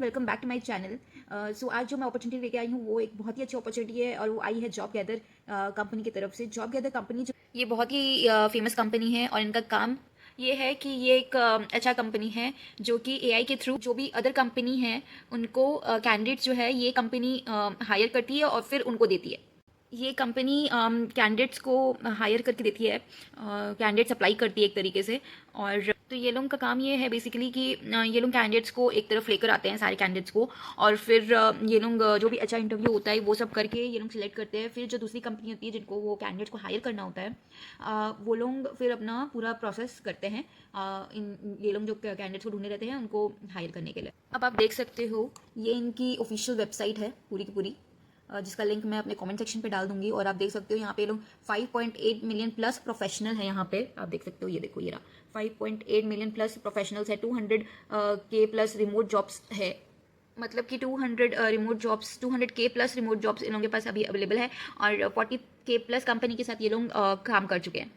Welcome back to my channel. So आज जो मैं अपॉर्चुनिटी लेके आई हूँ वो एक बहुत ही अच्छी अपॉर्चुनिटी है और वो आई है जॉब गैदर कंपनी की तरफ से। जॉब गैदर कंपनी जो ये बहुत ही फेमस कंपनी है और इनका काम ये है कि ये एक अच्छा कंपनी है जो कि एआई के थ्रू जो भी अदर कंपनी है उनको कैंडिडेट्स जो है ये कंपनी हायर करती है और फिर उनको देती है। ये कंपनी कैंडिडेट्स को हायर करके देती है, कैंडिडेट्स अप्लाई करती है एक तरीके से। और तो ये लोगों का काम ये है बेसिकली कि ये लोग कैंडिडेट्स को एक तरफ लेकर आते हैं, सारे कैंडिडेट्स को, और फिर ये लोग जो भी अच्छा इंटरव्यू होता है वो सब करके ये लोग सिलेक्ट करते हैं। फिर जो दूसरी कंपनी होती है जिनको वो कैंडिडेट्स को हायर करना होता है, वो लोग फिर अपना पूरा प्रोसेस करते हैं। ये लोग जो कैंडिडेट्स को ढूंढे रहते हैं उनको हायर करने के लिए। अब आप देख सकते हो ये इनकी ऑफिशियल वेबसाइट है पूरी की पूरी, जिसका लिंक मैं अपने कमेंट सेक्शन पे डाल दूंगी। और आप देख सकते हो यहाँ पे लोग 5.8 मिलियन प्लस प्रोफेशनल है। यहाँ पे आप देख सकते हो, ये देखो, ये रहा 5.8 मिलियन प्लस प्रोफेशनल्स है। 200 के प्लस रिमोट जॉब्स है, मतलब कि 200 के प्लस रिमोट जॉब्स इन लोगों के पास अभी अवेलेबल है। और 40 के प्लस कंपनी के साथ ये लोग काम कर चुके हैं।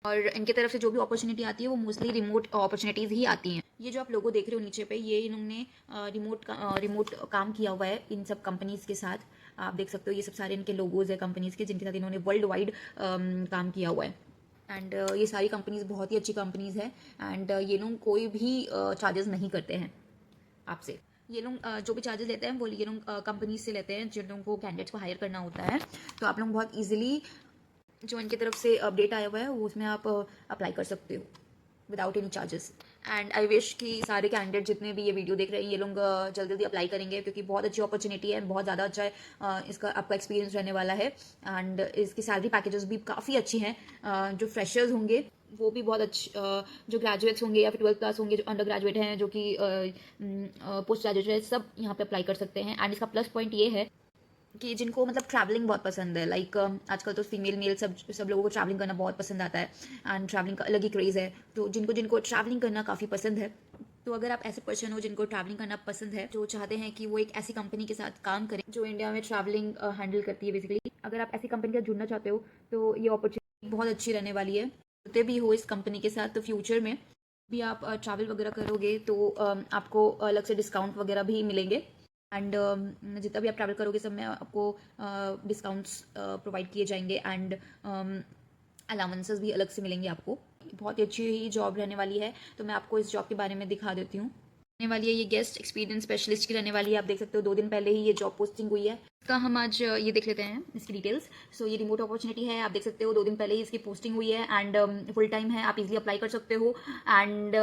और इनकी तरफ से जो भी अपॉर्चुनिटी आती है वो मोस्टली रिमोट अपॉर्चुनिटीज़ ही आती हैं। ये जो आप लोगो देख रहे हो नीचे पे, ये इन्होंने रिमोट काम किया हुआ है इन सब कंपनीज़ के साथ। आप देख सकते हो ये सब सारे इनके लोगोज़ है कंपनीज़ के जिनके साथ इन्होंने वर्ल्ड वाइड काम किया हुआ है। एंड ये सारी कंपनीज़ बहुत ही अच्छी कंपनीज़ है। एंड ये लोग कोई भी चार्जेस नहीं करते हैं आपसे। ये लोग जो भी चार्जेस लेते हैं वो ये लोग कंपनीज से लेते हैं जिन लोगों को कैंडिडेट्स को हायर करना होता है। तो आप लोग बहुत ईजिली जो इनकी तरफ से अपडेट आया हुआ है वो उसमें आप अप्लाई कर सकते हो without any charges. And I wish कि सारे कैंडिडेट जितने भी ये वीडियो देख रहे हैं ये लोग जल्दी जल्दी अप्लाई करेंगे, क्योंकि बहुत अच्छी अपॉर्चुनिटी है, बहुत ज़्यादा अच्छा है। इसका आपका एक्सपीरियंस रहने वाला है। एंड इसकी सैलरी पैकेजेस भी काफ़ी अच्छी हैं। जो फ्रेशर्स होंगे वो भी बहुत अच्छे, जो ग्रेजुएट्स होंगे या फिर 12th क्लास होंगे, जो अंडर ग्रेजुएट हैं, जो कि पोस्ट ग्रेजुएट है, सब यहाँ पे अप्लाई कर सकते हैं। एंड इसका प्लस पॉइंट ये है कि जिनको मतलब ट्रैवलिंग बहुत पसंद है, लाइक आजकल तो फीमेल मेल सब लोगों को ट्रैवलिंग करना बहुत पसंद आता है। एंड ट्रैवलिंग का अलग ही क्रेज़ है। तो जिनको जिनको ट्रैवलिंग करना काफ़ी पसंद है, तो अगर आप ऐसे पर्सन हो जिनको ट्रैवलिंग करना पसंद है, जो चाहते हैं कि वो एक ऐसी कंपनी के साथ काम करें जो इंडिया में ट्रैवलिंग हैंडल करती है बेसिकली, अगर आप ऐसी कंपनी के साथ जुड़ना चाहते हो तो ये अपॉर्चुनिटी बहुत अच्छी रहने वाली है। जुड़ते भी हो इस कंपनी के साथ तो फ्यूचर में भी आप ट्रैवल वगैरह करोगे तो आपको अलग से डिस्काउंट वगैरह भी मिलेंगे। एंड जितना भी आप ट्रैवल करोगे सब में आपको डिस्काउंट्स प्रोवाइड किए जाएंगे। एंड अलाउंसेस भी अलग से मिलेंगे आपको। बहुत ही अच्छी ही जॉब रहने वाली है। तो मैं आपको इस जॉब के बारे में दिखा देती हूँ। रहने वाली है ये गेस्ट एक्सपीरियंस स्पेशलिस्ट की रहने वाली है। आप देख सकते हो 2 दिन पहले ही ये जॉब पोस्टिंग हुई है। इसका हम आज ये देख लेते हैं इसकी डिटेल्स। सो ये रिमोट अपॉर्चुनिटी है, आप देख सकते हो 2 दिन पहले ही इसकी पोस्टिंग हुई है। एंड फुल टाइम है, आप इजीली अप्लाई कर सकते हो। एंड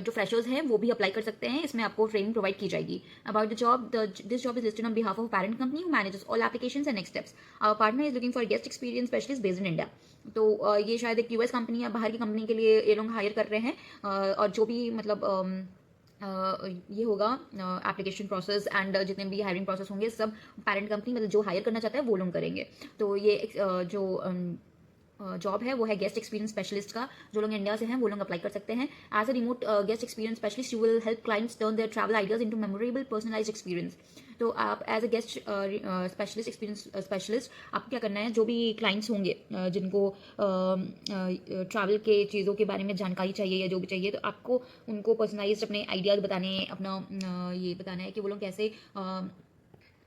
जो फ्रेशर्स हैं वो भी अप्लाई कर सकते हैं, इसमें आपको ट्रेनिंग प्रोवाइड की जाएगी। About the job, this job is listed on behalf of parent company who manages all applications and next steps. Our partner is looking for guest experience specialist based in India. तो ये शायद एक US company या बाहर की company के लिए ये लोग हायर कर रहे हैं। और जो भी मतलब ये होगा एप्लीकेशन प्रोसेस एंड जितने भी हायरिंग प्रोसेस होंगे सब पेरेंट कंपनी मतलब जो हायर करना चाहता है वो लोग करेंगे। तो ये जो जॉब है वो है गेस्ट एक्सपीरियंस स्पेशलिस्ट का। जो लोग इंडिया से हैं वो लोग अप्लाई कर सकते हैं। As a remote guest experience specialist you will help clients turn their travel ideas into memorable personalized experience. तो आप as a guest specialist experience specialist आपको क्या करना है, जो भी क्लाइंट्स होंगे जिनको ट्रैवल के चीज़ों के बारे में जानकारी चाहिए या जो भी चाहिए, तो आपको उनको पर्सनलाइज्ड अपने आइडियाज़ बताने हैं, अपना ये बताना है कि वो लोग कैसे।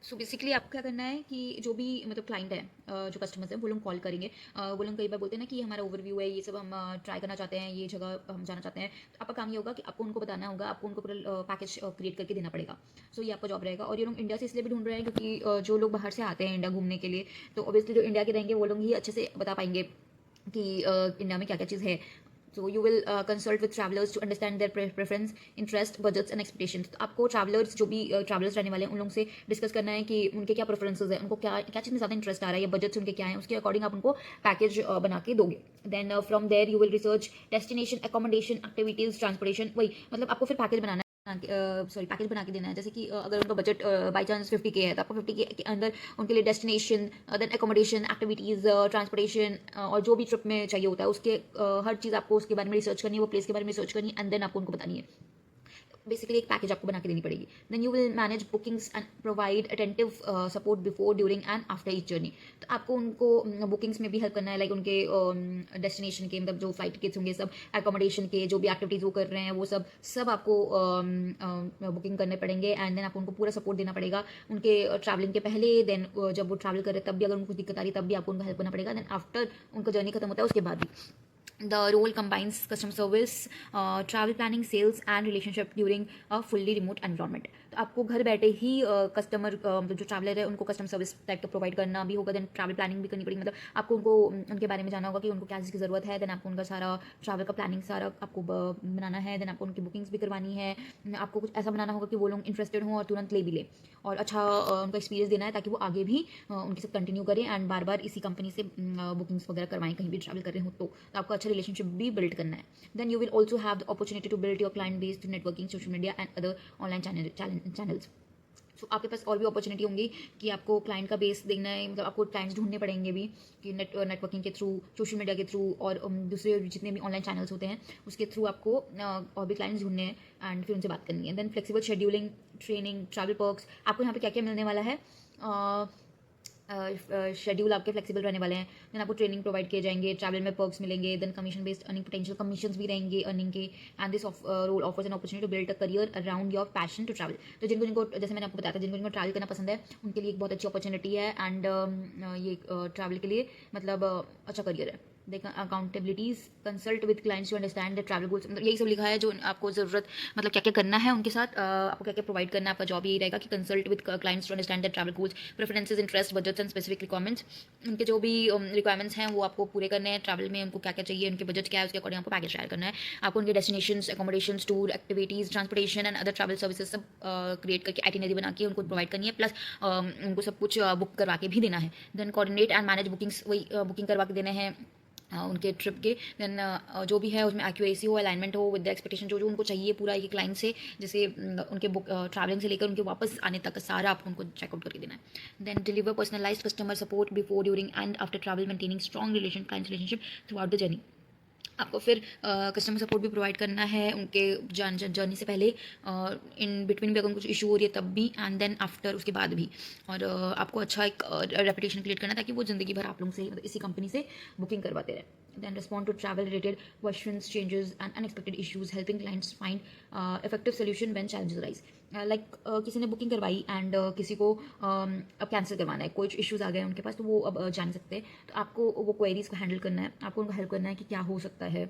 सो बेसिकली आपको क्या करना है कि जो भी मतलब क्लाइंट है, जो कस्टमर्स हैं वो लोग कॉल करेंगे। वो लोग कई बार बोलते हैं ना कि हमारा ओवरव्यू है, ये सब हम ट्राई करना चाहते हैं, ये जगह हम जाना चाहते हैं। तो आपका काम ये होगा कि आपको उनको बताना होगा, आपको उनको पूरा पैकेज क्रिएट करके देना पड़ेगा। सो ये आपका जॉब रहेगा। और ये लोग इंडिया से इसलिए भी ढूंढ रहे हैं क्योंकि जो लोग बाहर से आते हैं इंडिया घूमने के लिए, तो ऑब्वियसली जो इंडिया के रहेंगे वो लोग ही अच्छे से बता पाएंगे कि इंडिया में क्या क्या चीज़ है। So you will consult with travelers to understand their preference, interest, budgets and expectations. तो आपको travelers जो भी travelers रहने वाले हैं उन लोगों से डिस्कस करना है कि उनके क्या प्रेफरेंसेस है, उनको क्या क्या चीज़ में ज़्यादा इंटरेस्ट आ रहा है या बजट्स उनके क्या हैं, उसके अकॉर्डिंग आप उनको पैकेज बना के दोगे। Then from there you will research destination, accommodation, activities, transportation. वही मतलब आपको फिर पैकेज बनाना पैकेज बना के देना है। जैसे कि अगर उनका बजट बाई चांस 50K है तो आपको 50K के अंदर उनके लिए destination, then accommodation, activities, transportation और जो भी ट्रिप में चाहिए होता है उसके हर चीज़ आपको उसके बारे में रिसर्च करनी है, वो प्लेस के बारे में रिसर्च करनी है एंड देन आपको उनको बतानी है। बेसिकली एक पैकेज आपको बना के देनी पड़ेगी. Then you will manage bookings and provide attentive support before, during and after each journey. तो आपको उनको बुकिंग्स में भी हेल्प करना है, लाइक उनके डेस्टिनेशन के, मतलब जो फ्लाइट टिकट्स होंगे, सब एकोमोडेशन के, जो भी एक्टिविटीज़ वो कर रहे हैं, वो सब आपको बुकिंग करने पड़ेंगे. एंड देन आपको उनको पूरा सपोर्ट देना पड़ेगा उनके ट्रैवलिंग के पहले. देन जब वो ट्रैवल कर रहे हैं तब भी अगर उनको दिक्कत आ रही है तब भी आपको उनका हेल्प करना पड़ेगा. देन आफ्टर उनका जर्नी खत्म होता है उसके बाद भी. The role combines customer service, travel planning, sales and relationship during a fully remote environment. तो आपको घर बैठे ही कस्टमर जो ट्रैवलर है उनको कस्टमर सर्विस टाइप का प्रोवाइड करना भी होगा. देन ट्रैवल प्लानिंग भी करनी पड़ेगी, मतलब आपको उनको उनके बारे में जानना होगा कि उनको क्या चीज़ की ज़रूरत है. देन आपको उनका सारा ट्रैवल का प्लानिंग सारा आपको बनाना है. देन आपको उनकी बुकिंग्स भी करवानी है. आपको कुछ ऐसा बनाना होगा कि वो लोग इंटरेस्टेड हों और तुरंत ले भी ले, और अच्छा उनका एक्सपीरियंस देना है ताकि वो आगे भी उनके साथ कंटिन्यू करें एंड बार बार इसी कंपनी से बुकिंग्स वगैरह करवाएं कहीं भी ट्रैवल कर रहे हो. तो आपको अच्छा रिलेशनशिप भी बिल्ड करना है. Then you will also have the opportunity to build your client base through networking, social media and other online channels. So आपके पास और भी अपॉर्चुनिटी होंगी कि आपको क्लाइंट का बेस देखना है, मतलब आपको क्लाइंट्स ढूंढने पड़ेंगे भी कि नेटवर्किंग के थ्रू, सोशल मीडिया के थ्रू और दूसरे जितने भी ऑनलाइन चैनल्स होते हैं उसके थ्रू आपको और भी क्लाइंट्स ढूंढने हैं एंड फिर उनसे बात करनी है. Then flexible scheduling, training, travel perks. आपको यहाँ पे क्या क्या मिलने वाला है. शेड्यूल आपके फ्लेक्सिबल रहने वाले हैं. देन आपको ट्रेनिंग प्रोवाइड किए जाएंगे, ट्रैवल में पर्क्स मिलेंगे. Then commission based earning potential, commissions भी रहेंगे अर्निंग के. And this role offers an opportunity to build a career around your passion to travel. तो जिनको जैसे मैंने आपको बताया था, जिनको ट्रैवल करना पसंद है उनके लिए एक बहुत अच्छी अपॉर्चुनिटी है. एंड ये ट्रैवल के लिए मतलब अच्छा करियर है. देखा accountabilities, consult with clients to understand the travel goals. मतलब यही सब लिखा है जो आपको ज़रूरत, मतलब क्या क्या करना है उनके साथ, आपको क्या क्या प्रोवाइड करना है. आपका जॉब यही रहेगा कि consult with clients to understand the travel goals, preferences, interest, budgets and specific requirements. उनके जो भी रिक्वायरमेंट्स हैं वो आपको पूरे करने हैं. ट्रैवल में उनको क्या क्या चाहिए, उनके बजट क्या है, उसके अकॉर्डिंग आपको पैकेज शेयर करना है. आपको उनके destinations, accommodation, tour, activities, transportation and other travel services सब क्रिएट करके आइटिनरी बना के उनको प्रोवाइड करनी है. प्लस उनको सब कुछ बुक करवा के भी देना है. Then coordinate and manage bookings, वही बुकिंग करवा के देने हैं उनके ट्रिप के. देन जो भी है उसमें एक्यूरेसी हो, अलाइनमेंट हो विद द एक्सपेक्टेशन, जो जो उनको चाहिए पूरा एक क्लाइंट से, जैसे उनके बुक ट्रैवलिंग से लेकर उनके वापस आने तक सारा आपको उनको चेकआउट करके देना है. Then deliver personalized customer support before, during and after travel, maintaining strong client relationship throughout the journey. आपको फिर कस्टमर सपोर्ट भी प्रोवाइड करना है उनके जर्नी से पहले, इन बिटवीन भी अगर कुछ इशू हो रही है तब भी, एंड देन आफ्टर उसके बाद भी. और आपको अच्छा एक रेपुटेशन क्रिएट करना है ताकि वो ज़िंदगी भर आप लोगों से, मतलब इसी कंपनी से बुकिंग करवाते रहे. Then respond to travel related questions, changes and unexpected issues, helping clients find effective solution when challenges arise. Like किसी ने बुकिंग करवाई एंड किसी को अब कैंसिल करवाना है, कुछ इश्यूज़ आ गए उनके पास, तो वो अब जान सकते हैं. तो आपको वो क्वेरीज को हैंडल करना है, आपको उनको हेल्प करना है कि क्या हो सकता है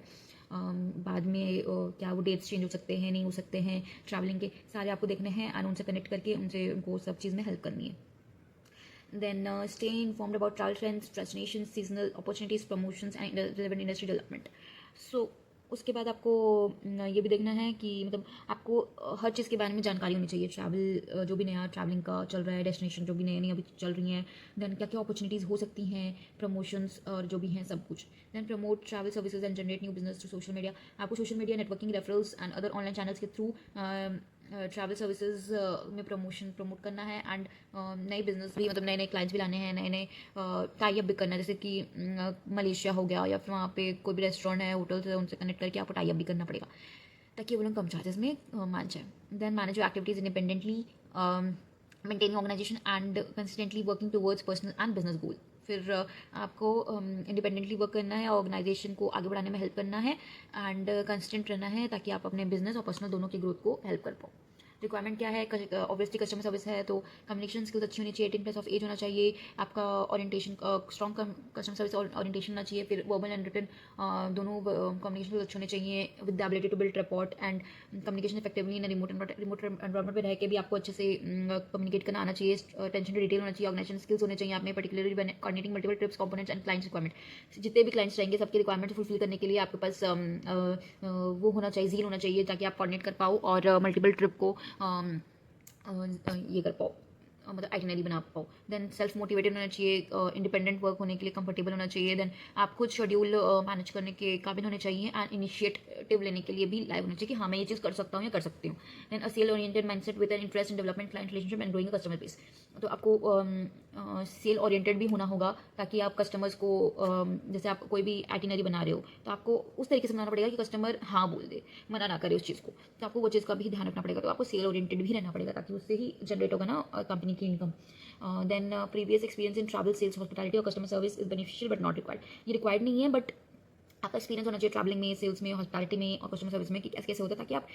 बाद में, क्या वो डेट्स चेंज हो सकते हैं, नहीं हो सकते हैं, ट्रैवलिंग के सारे आपको देखने हैं एंड उनसे कनेक्ट करके उनको सब चीज़ में हेल्प करनी है. Then stay informed about travel trends, destinations, seasonal opportunities, promotions and relevant industry development. So उसके बाद आपको ये भी देखना है कि मतलब आपको हर चीज़ के बारे में जानकारी होनी चाहिए. ट्रैवल जो भी नया ट्रैवलिंग का चल रहा है, डेस्टिनेशन जो भी नई नई अभी चल रही हैं, देन क्या क्या अपॉर्चुनिटीज़ हो सकती हैं, प्रमोशंस और जो भी हैं सब कुछ. Then promote travel services and generate new business through social media. आपको social media, networking, referrals and other online channels के थ्रू ट्रैवल सर्विसेज में प्रमोट करना है. एंड नए बिजनेस भी, मतलब नए नए क्लाइंट्स भी लाने हैं, नए नए टाई अप भी करना है. जैसे कि मलेशिया हो गया या फिर वहाँ पे कोई भी रेस्टोरेंट है, होटल्स है, उनसे कनेक्ट करके आपको टाई अप भी करना पड़ेगा ताकि वो लोग कम चार्जेस में मान जाए. Then manage activities independently, maintaining organisation and consistently working towards personal and business goal. फिर आपको इंडिपेंडेंटली वर्क करना है, ऑर्गेनाइजेशन को आगे बढ़ाने में हेल्प करना है एंड कंसिस्टेंट रहना है ताकि आप अपने बिजनेस और पर्सनल दोनों की ग्रोथ को हेल्प कर पाओ. रिक्वायरमेंट क्या है, ऑब्वियसली कस्टमर सर्विस है तो कम्युनिकेशन स्किल्स अच्छी होनी चाहिए, 18+ ऑफ एज होना चाहिए, आपका orientation strong customer service orientation होना चाहिए. फिर वर्बल एंड रिटन दोनों कम्युनिकेशन स्किल्स अच्छे होने चाहिए with the ability to build report and communication effectively in remote environment में रह के भी आपको अच्छे से कम्युनिकेट करना आना चाहिए. टेंशन टू डिटेल होना चाहिए, ऑर्गेनाइजेशन स्किल्स होने चाहिए आप में, particularly coordinating multiple trips, components and clients requirement. जितने भी क्लाइंट्स रहेंगे सबके रिक्वायरमेंट फुलफिल करने के लिए आपके पास वो होना चाहिए, जील होना चाहिए ताकि आप कोऑर्डिनेट कर पाओ और मल्टीपल ट्रिप को ये कर पाओ, मतलब आइटिनरी बना पाओ। देन सेल्फ मोटिवेटेड होना चाहिए, इंडिपेंडेंट वर्क होने के लिए कंफर्टेबल होना चाहिए। देन आप खुद शेड्यूल मैनेज करने के काबिल होने चाहिए एंड इनिशिएटिव लेने के लिए भी लाइव होना चाहिए कि हाँ मैं ये चीज़ कर सकता हूँ या कर सकती हूँ। Then a sale oriented mindset with an interest in development client relationship and growing customer base. तो आपको सेल ओरिएंटेड भी होना होगा ताकि आप कस्टमर्स को जैसे आप कोई भी आइटिनरी बना रहे हो तो आपको उस तरीके से बनाना पड़ेगा कि कस्टमर हाँ बोल दे, मना ना करे उस चीज़ को। तो आपको वो चीज़ का भी ध्यान रखना पड़ेगा। तो आपको सेल ओरिएंटेड भी रहना पड़ेगा ताकि उससे ही जनरेट होगा ना कंपनी की income. Then previous experience in travel sales hospitality और customer service is beneficial but not required. ये रिक्वायर्ड नहीं है बट आपका एक्सपीरियंस होना चाहिए ट्रैवलिंग में, सेल्स में, हॉस्पिटैलिटी में और कस्टमर सर्विस में कि कैसे कैसे होता है ताकि आप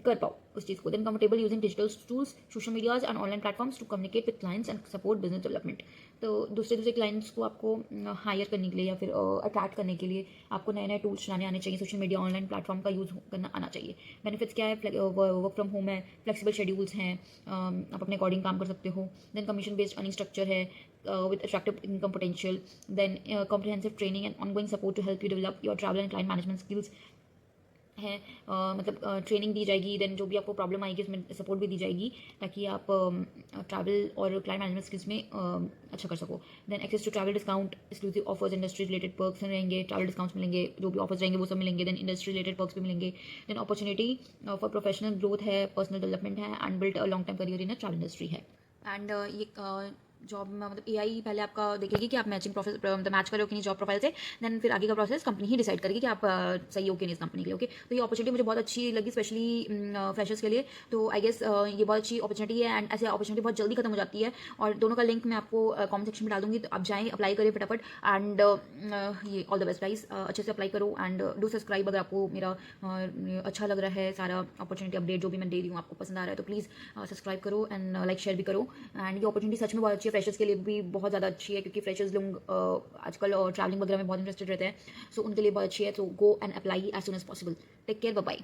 कर पाओ उस चीज़ को। Then comfortable using digital tools, social medias and online platforms to communicate with clients and support business development. तो दूसरे क्लाइंट्स को आपको हायर करने के लिए या फिर अट्रैक्ट करने के लिए आपको नए नए टूल्स चलाने आने चाहिए, सोशल मीडिया ऑनलाइन प्लेटफॉर्म का यूज़ करना आना चाहिए। बेनिफिट्स क्या है, वर्क फ्रॉम होम है, फ्लेक्सिबल शेड्यूल्स हैं, आप अपने अकॉर्डिंग काम कर सकते हो। Then commission based earning structure है with attractive income potential. Then comprehensive training and ongoing support to help you develop your travel and client management skills है। मतलब ट्रेनिंग दी जाएगी। देन जो भी आपको प्रॉब्लम आएगी उसमें सपोर्ट भी दी जाएगी ताकि आप ट्रैवल और क्लाइंट मैनेजमेंट स्किल्स में अच्छा कर सको। Then access to travel discount, exclusive offers, industry related perks रहेंगे, ट्रैवल डिस्काउंट्स मिलेंगे, जो भी ऑफर्स रहेंगे वो सब मिलेंगे। देन इंडस्ट्री रिलेटेड पर्क्स भी मिलेंगे। Then opportunity for professional growth है, पर्सनल डेवलपमेंट है and build a long term career in a travel industry है। एंड ये जॉब में मतलब एआई पहले आपका देखेगी कि आप मैचिंग प्रोफाइल मतलब मैच करो कि नहीं जॉब प्रोफाइल से। देन फिर आगे का प्रोसेस कंपनी ही डिसाइड करेगी कि आप सही हो कि नहीं इस कंपनी के लिए। ओके, तो ये अपॉर्चुनिटी मुझे बहुत अच्छी लगी, स्पेशली फ्रेशर्स के लिए। तो आई गेस ये बहुत अच्छी अपॉर्चुनिटी है एंड ऐसे अपॉर्चुनिटी बहुत जल्दी खत्म हो जाती है। और दोनों का लिंक मैं आपको कमेंट सेक्शन में डाल दूंगी, तो आप जाएँ अप्लाई करें फटाफट। एंड ये ऑल द बेस्ट गाइस, अच्छे से अप्लाई करो एंड डू सब्सक्राइब अगर आपको मेरा अच्छा लग रहा है सारा अपॉर्चुनिटी अपडेट जो भी मैं दे रही हूँ आपको पसंद आ रहा है तो प्लीज़ सब्सक्राइब करो एंड लाइक शेयर भी करो। एंड ये अपॉर्चुनिटी सच में बहुत अच्छी है, फ्रेशर्स के लिए भी बहुत ज़्यादा अच्छी है क्योंकि फ्रेशर्स लोग आजकल ट्रैवलिंग वगैरह में बहुत इंटरेस्टेड रहते हैं। सो उनके लिए बहुत अच्छी है। तो go and apply as soon as possible. Take care, bye bye.